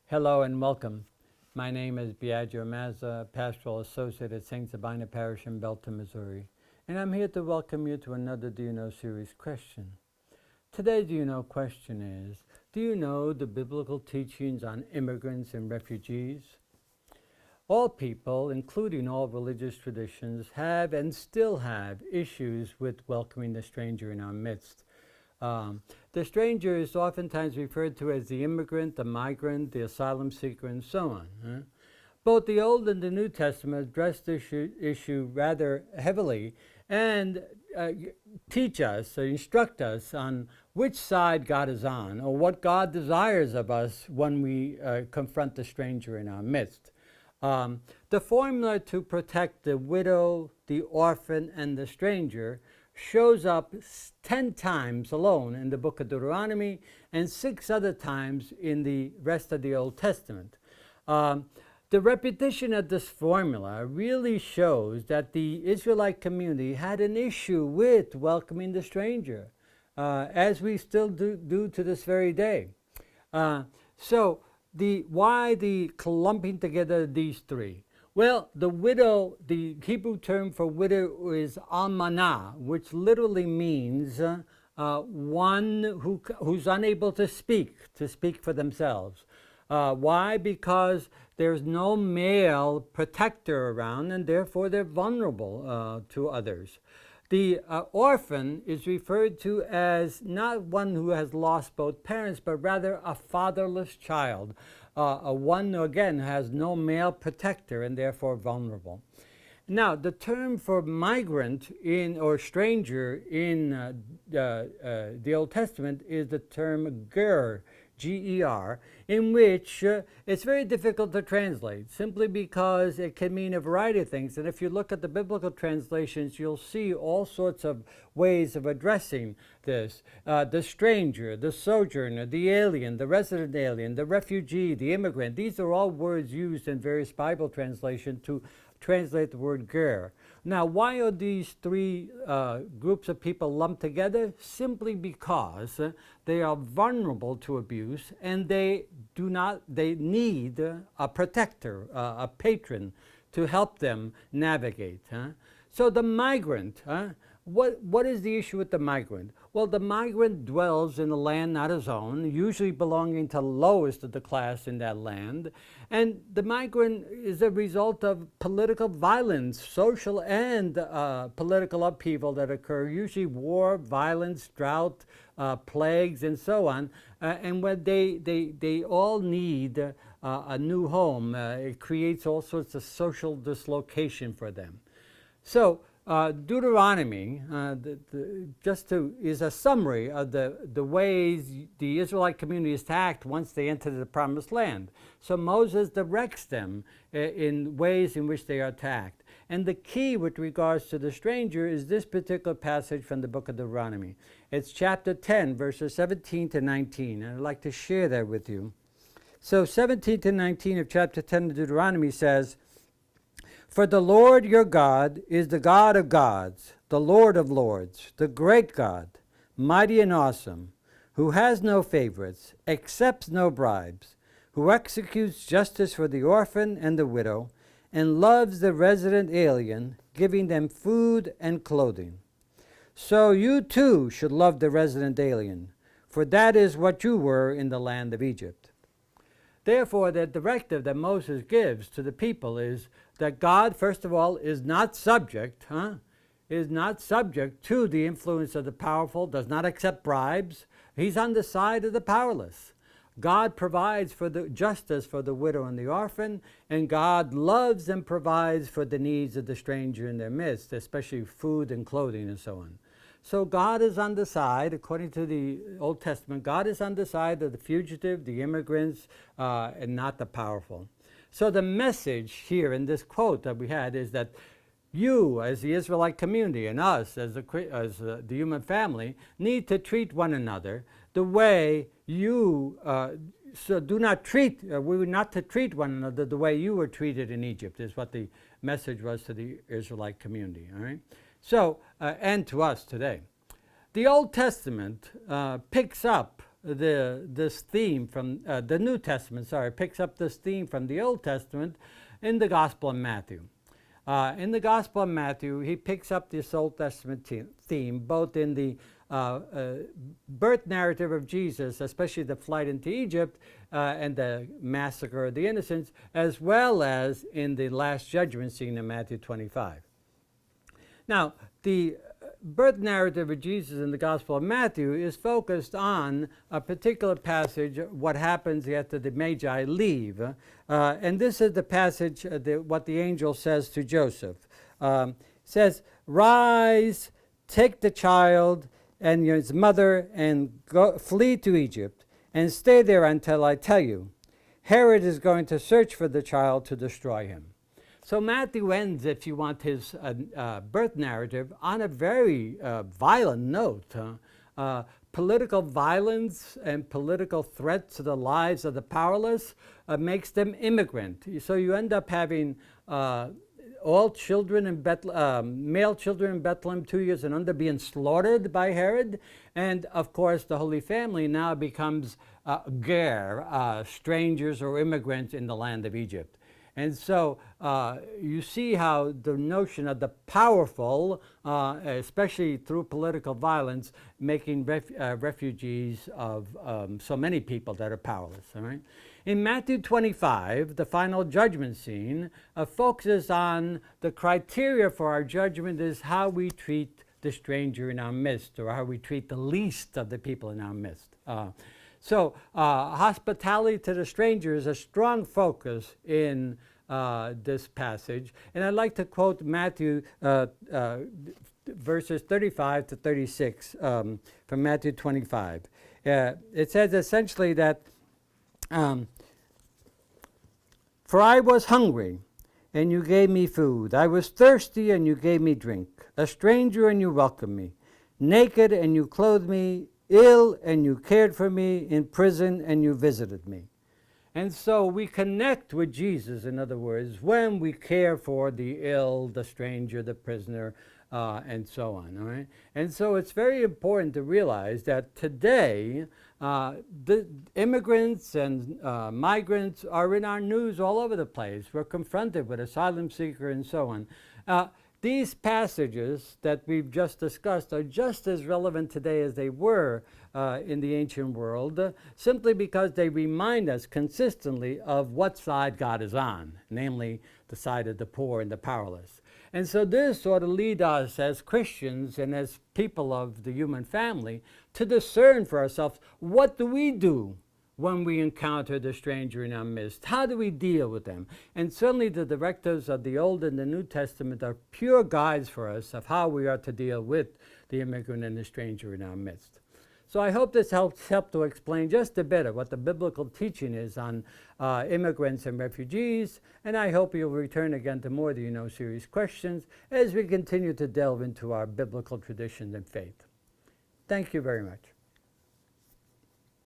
Hello and welcome. My name is Biagio Mazza, Pastoral Associate at St. Sabina Parish in Belton, Missouri, and I'm here to welcome you to another Do You Know series question. Today's Do You Know question is, do you know the biblical teachings on immigrants and refugees? All people, including all religious traditions, have and still have issues with welcoming the stranger in our midst. The stranger is oftentimes referred to as the immigrant, the migrant, the asylum seeker, and so on. Both the Old and the New Testament address this issue rather heavily and teach us, instruct us on which side God is on, or what God desires of us when we confront the stranger in our midst. The formula to protect the widow, the orphan, and the stranger shows up 10 times alone in the book of Deuteronomy and 6 other times in the rest of the Old Testament. The repetition of this formula really shows that the Israelite community had an issue with welcoming the stranger, as we still do to this very day. Why the clumping together of these three? Well, the widow, the Hebrew term for widow is almanah, which literally means one who's unable to speak for themselves. Why? Because there's no male protector around, and therefore they're vulnerable to others. The orphan is referred to as not one who has lost both parents, but rather a fatherless child. One who, again, has no male protector and therefore vulnerable. Now, the term for migrant or stranger in the Old Testament is the term ger, G-E-R, in which it's very difficult to translate, simply because it can mean a variety of things. And if you look at the biblical translations, you'll see all sorts of ways of addressing this. The stranger, the sojourner, the alien, the resident alien, the refugee, the immigrant. These are all words used in various Bible translations to translate the word ger. Now, why are these three groups of people lumped together? Simply because they are vulnerable to abuse, and they need a protector, a patron, to help them navigate. So the migrant, what is the issue with the migrant? Well, the migrant dwells in a land not his own, usually belonging to the lowest of the class in that land. And the migrant is a result of political violence, social and political upheaval that occur, usually war, violence, drought, plagues, and so on. And when they all need a new home, it creates all sorts of social dislocation for them. So, Deuteronomy is a summary of the ways the Israelite community is to act once they enter the promised land. So Moses directs them in ways in which they are to act. And the key with regards to the stranger is this particular passage from the book of Deuteronomy. It's chapter 10, verses 17 to 19, and I'd like to share that with you. So 17 to 19 of chapter 10 of Deuteronomy says, "For the Lord your God is the God of gods, the Lord of lords, the great God, mighty and awesome, who has no favorites, accepts no bribes, who executes justice for the orphan and the widow, and loves the resident alien, giving them food and clothing. So you too should love the resident alien, for that is what you were in the land of Egypt." Therefore, the directive that Moses gives to the people is that God, first of all, is not subject to the influence of the powerful, does not accept bribes. He's on the side of the powerless. God provides for the justice for the widow and the orphan, and God loves and provides for the needs of the stranger in their midst, especially food and clothing and so on. So God is on the side, according to the Old Testament, God is on the side of the fugitive, the immigrants, and not the powerful. So the message here in this quote that we had is that you, as the Israelite community, and us, as the human family, need to treat one another the way you, we were not to treat one another the way you were treated in Egypt, is what the message was to the Israelite community, all right? So, and to us today. The Old Testament picks up this theme from the New Testament, picks up this theme from the Old Testament in the Gospel of Matthew. In the Gospel of Matthew, he picks up this Old Testament theme, both in the birth narrative of Jesus, especially the flight into Egypt and the massacre of the innocents, as well as in the Last Judgment scene in Matthew 25. Now, the birth narrative of Jesus in the Gospel of Matthew is focused on a particular passage, what happens after the Magi leave. And this is the passage, what the angel says to Joseph. It says, "Rise, take the child and his mother and flee to Egypt and stay there until I tell you. Herod is going to search for the child to destroy him." So Matthew ends, if you want, his birth narrative on a very violent note. Political violence and political threats to the lives of the powerless makes them immigrant. So you end up having all children in male children in Bethlehem 2 years and under being slaughtered by Herod. And of course, the Holy Family now becomes ger, strangers or immigrants in the land of Egypt. And so you see how the notion of the powerful, especially through political violence, making refugees of so many people that are powerless. All right? In Matthew 25, the final judgment scene focuses on the criteria for our judgment is how we treat the stranger in our midst, or how we treat the least of the people in our midst. So hospitality to the stranger is a strong focus in this passage. And I'd like to quote Matthew verses 35 to 36 from Matthew 25. It says essentially that, "For I was hungry, and you gave me food. I was thirsty, and you gave me drink. A stranger, and you welcomed me. Naked, and you clothed me. Ill, and you cared for me. In prison, and you visited me." And so we connect with Jesus, in other words, when we care for the ill, the stranger, the prisoner, and so on. All right? And so it's very important to realize that today, the immigrants and migrants are in our news all over the place. We're confronted with asylum seeker and so on. These passages that we've just discussed are just as relevant today as they were in the ancient world, simply because they remind us consistently of what side God is on, namely the side of the poor and the powerless. And so this sort of leads us as Christians and as people of the human family to discern for ourselves, what do we do when we encounter the stranger in our midst? How do we deal with them? And certainly the directives of the Old and the New Testament are pure guides for us of how we are to deal with the immigrant and the stranger in our midst. So I hope this helps to explain just a bit of what the biblical teaching is on immigrants and refugees, and I hope you'll return again to more of the You Know series questions as we continue to delve into our biblical traditions and faith. Thank you very much.